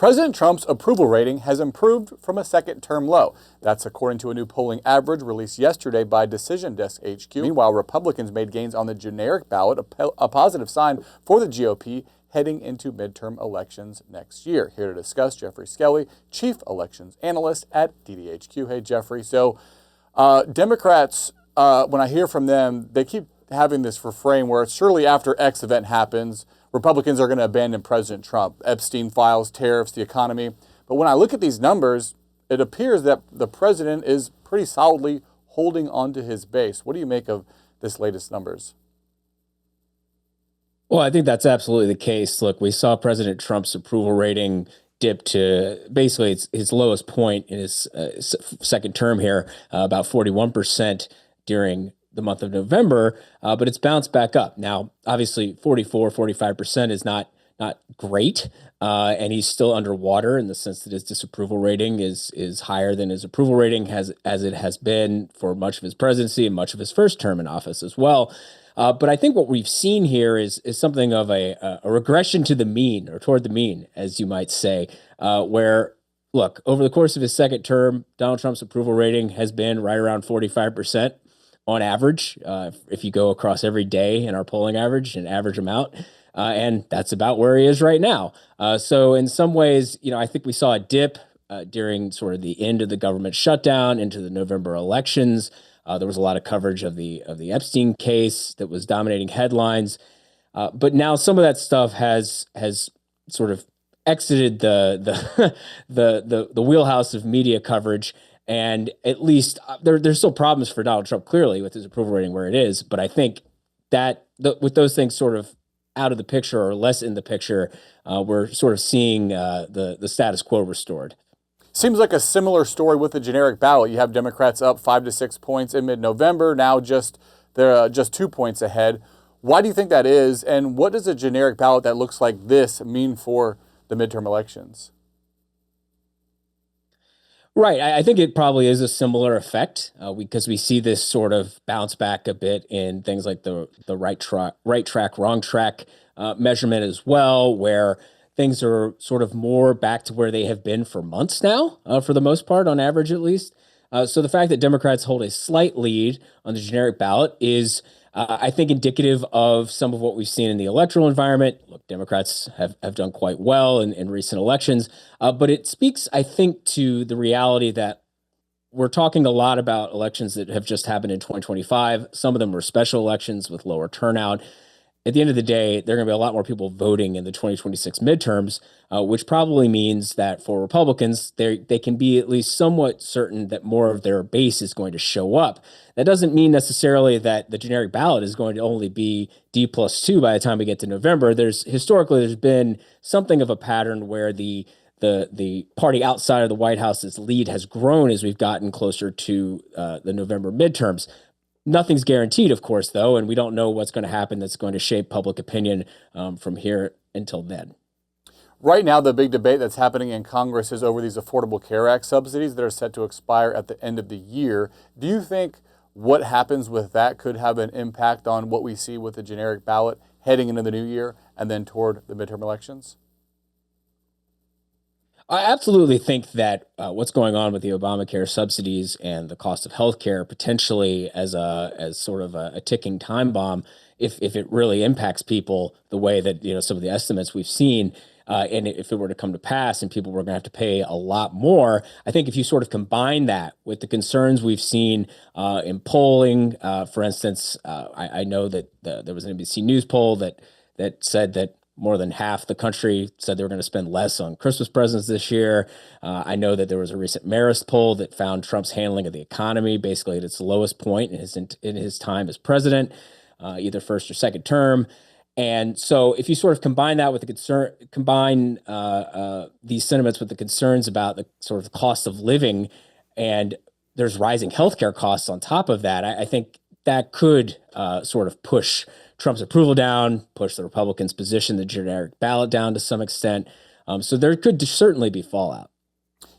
President Trump's approval rating has improved from a second-term low. That's according to a new polling average released yesterday by Decision Desk HQ. Meanwhile, Republicans made gains on the generic ballot, a positive sign for the GOP heading into midterm elections next year. Here to discuss, Jeffrey Skelly, Chief Elections Analyst at DDHQ. Hey, Jeffrey. So Democrats, when I hear from them, they keep having this refrain where surely after X event happens, Republicans are going to abandon President Trump, Epstein files, tariffs, the economy. But when I look at these numbers, it appears that the president is pretty solidly holding on to his base. What do you make of this latest numbers? Well, I think that's absolutely the case. Look, we saw President Trump's approval rating dip to basically his lowest point in his second term here, about 41% during the month of November, but it's bounced back up. Now, obviously, 45% is not great, and he's still underwater in the sense that his disapproval rating is higher than his approval rating as it has been for much of his presidency and much of his first term in office as well. But I think what we've seen here is something of a regression to the mean, or toward the mean, as you might say, where, look, over the course of his second term, Donald Trump's approval rating has been right around 45%. On average, if you go across every day in our polling average, an average amount, and that's about where he is right now. So in some ways, I think we saw a dip during sort of the end of the government shutdown into the November elections. There was a lot of coverage of the Epstein case that was dominating headlines, but now some of that stuff has sort of exited the wheelhouse of media coverage. And at least there's still problems for Donald Trump, clearly, with his approval rating where it is. But I think that with those things sort of out of the picture or less in the picture, we're sort of seeing the status quo restored. Seems like a similar story with the generic ballot. You have Democrats up 5 to 6 points in mid-November. Now they're just 2 points ahead. Why do you think that is? And what does a generic ballot that looks like this mean for the midterm elections? Right. I think it probably is a similar effect because we see this sort of bounce back a bit in things like the right track, wrong track measurement as well, where things are sort of more back to where they have been for months now, for the most part, on average at least. So the fact that Democrats hold a slight lead on the generic ballot is, I think, indicative of some of what we've seen in the electoral environment. Look, Democrats have done quite well in recent elections, but it speaks, I think, to the reality that we're talking a lot about elections that have just happened in 2025. Some of them were special elections with lower turnout. At the end of the day, there are going to be a lot more people voting in the 2026 midterms, which probably means that for Republicans, they can be at least somewhat certain that more of their base is going to show up. That doesn't mean necessarily that the generic ballot is going to only be D+2 by the time we get to November. Historically, there's been something of a pattern where the party outside of the White House's lead has grown as we've gotten closer to the November midterms. Nothing's guaranteed, of course, though, and we don't know what's going to happen that's going to shape public opinion from here until then. Right now, the big debate that's happening in Congress is over these Affordable Care Act subsidies that are set to expire at the end of the year. Do you think what happens with that could have an impact on what we see with the generic ballot heading into the new year and then toward the midterm elections? I absolutely think that what's going on with the Obamacare subsidies and the cost of healthcare potentially as sort of a ticking time bomb, if it really impacts people the way that some of the estimates we've seen, and if it were to come to pass and people were going to have to pay a lot more, I think if you sort of combine that with the concerns we've seen in polling, for instance, I know that there was an NBC News poll that said that more than half the country said they were going to spend less on Christmas presents this year. I know that there was a recent Marist poll that found Trump's handling of the economy basically at its lowest point in his time as president, either first or second term. And so if you sort of combine that with the these sentiments with the concerns about the sort of cost of living, and there's rising healthcare costs on top of that, I think that could sort of push Trump's approval down, push the Republicans' position, the generic ballot down to some extent. So there could certainly be fallout.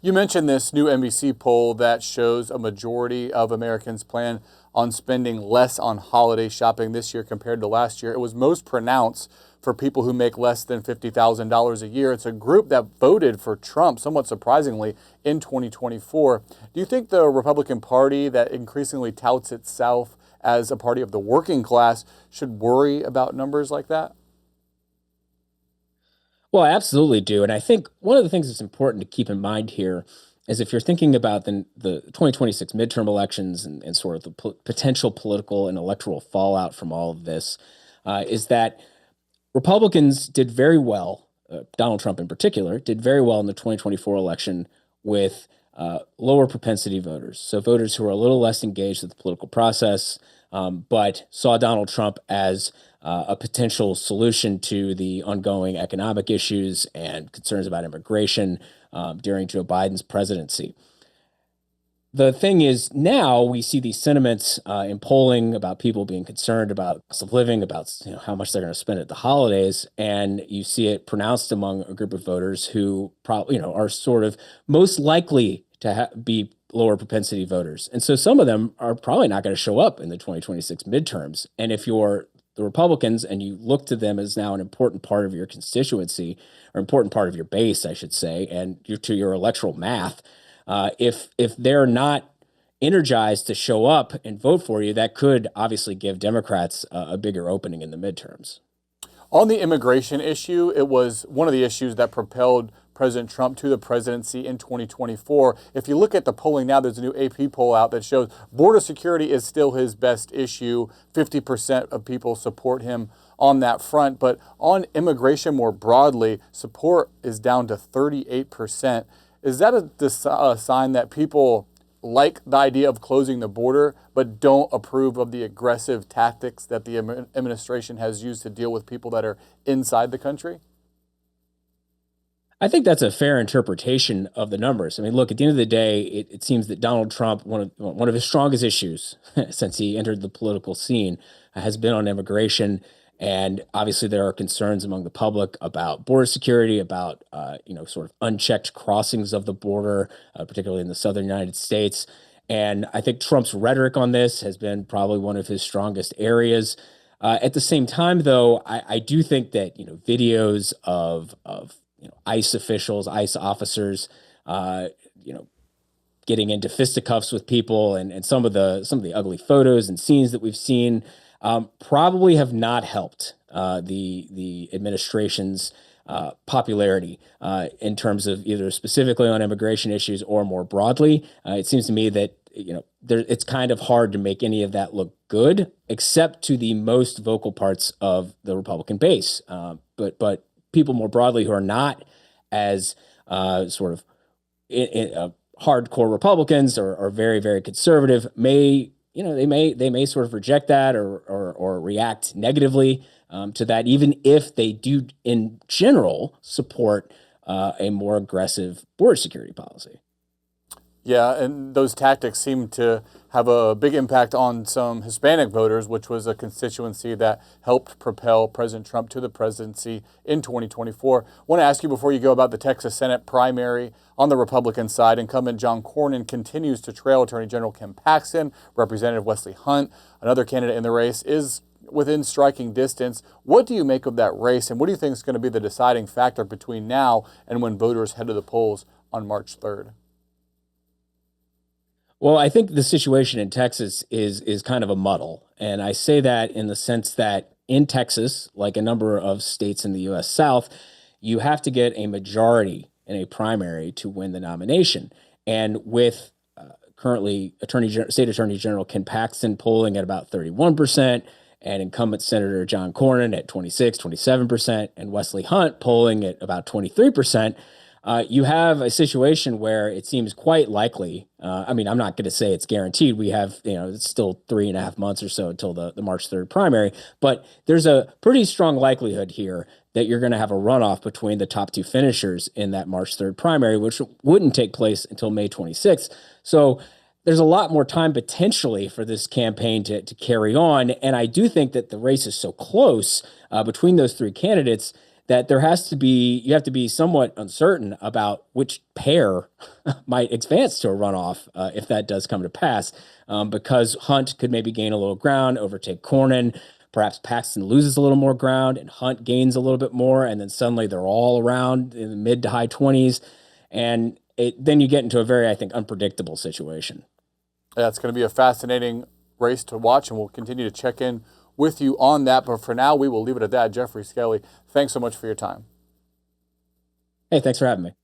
You mentioned this new NBC poll that shows a majority of Americans plan on spending less on holiday shopping this year compared to last year. It was most pronounced for people who make less than $50,000 a year. It's a group that voted for Trump, somewhat surprisingly, in 2024. Do you think the Republican Party, that increasingly touts itself as a party of the working class, should worry about numbers like that? Well, I absolutely do. And I think one of the things that's important to keep in mind here is if you're thinking about the 2026 midterm elections and sort of the potential political and electoral fallout from all of this, is that Republicans did very well, Donald Trump in particular, did very well in the 2024 election with lower propensity voters. So voters who are a little less engaged with the political process, but saw Donald Trump as a potential solution to the ongoing economic issues and concerns about immigration during Joe Biden's presidency. The thing is, now we see these sentiments in polling about people being concerned about cost of living, about how much they're going to spend at the holidays, and you see it pronounced among a group of voters who probably are sort of most likely to be lower propensity voters, and so some of them are probably not going to show up in the 2026 midterms. And if you're the Republicans and you look to them as now an important part of your constituency, or important part of your base, I should say, and to your electoral math. If they're not energized to show up and vote for you, that could obviously give Democrats a bigger opening in the midterms. On the immigration issue, it was one of the issues that propelled President Trump to the presidency in 2024. If you look at the polling now, there's a new AP poll out that shows border security is still his best issue. 50% of people support him on that front. But on immigration more broadly, support is down to 38%. Is that a sign that people like the idea of closing the border, but don't approve of the aggressive tactics that the administration has used to deal with people that are inside the country? I think that's a fair interpretation of the numbers. I mean, look, at the end of the day, it seems that Donald Trump, one of his strongest issues since he entered the political scene, has been on immigration. And obviously, there are concerns among the public about border security, about sort of unchecked crossings of the border, particularly in the southern United States. And I think Trump's rhetoric on this has been probably one of his strongest areas. At the same time, though, I do think that videos of ICE officials, ICE officers, getting into fisticuffs with people, and some of the ugly photos and scenes that we've seen. Probably have not helped the administration's popularity in terms of either specifically on immigration issues or more broadly. It seems to me that it's kind of hard to make any of that look good, except to the most vocal parts of the Republican base. But people more broadly who are not as sort of hardcore Republicans or very, very conservative they may sort of reject that or react negatively to that, even if they do in general support a more aggressive border security policy. Yeah, and those tactics seem to have a big impact on some Hispanic voters, which was a constituency that helped propel President Trump to the presidency in 2024. I want to ask you before you go about the Texas Senate primary. On the Republican side, incumbent John Cornyn continues to trail Attorney General Ken Paxton. Representative Wesley Hunt, another candidate in the race, is within striking distance. What do you make of that race, and what do you think is going to be the deciding factor between now and when voters head to the polls on March 3rd? Well, I think the situation in Texas is kind of a muddle. And I say that in the sense that in Texas, like a number of states in the U.S. South, you have to get a majority in a primary to win the nomination. And with currently State Attorney General Ken Paxton polling at about 31%, and incumbent Senator John Cornyn at 26, 27%, and Wesley Hunt polling at about 23%, you have a situation where it seems quite likely. I'm not going to say it's guaranteed. We have, it's still 3.5 months or so until the March 3rd primary, but there's a pretty strong likelihood here that you're going to have a runoff between the top two finishers in that March 3rd primary, which wouldn't take place until May 26th. So there's a lot more time potentially for this campaign to carry on. And I do think that the race is so close between those three candidates that you have to be somewhat uncertain about which pair might advance to a runoff if that does come to pass, because Hunt could maybe gain a little ground, overtake Cornyn. Perhaps Paxton loses a little more ground and Hunt gains a little bit more, and then suddenly they're all around in the mid to high 20s. And then you get into a very, I think, unpredictable situation. Yeah, it's going to be a fascinating race to watch, and we'll continue to check in with you on that. But for now, we will leave it at that. Jeffrey Skelly, thanks so much for your time. Hey, thanks for having me.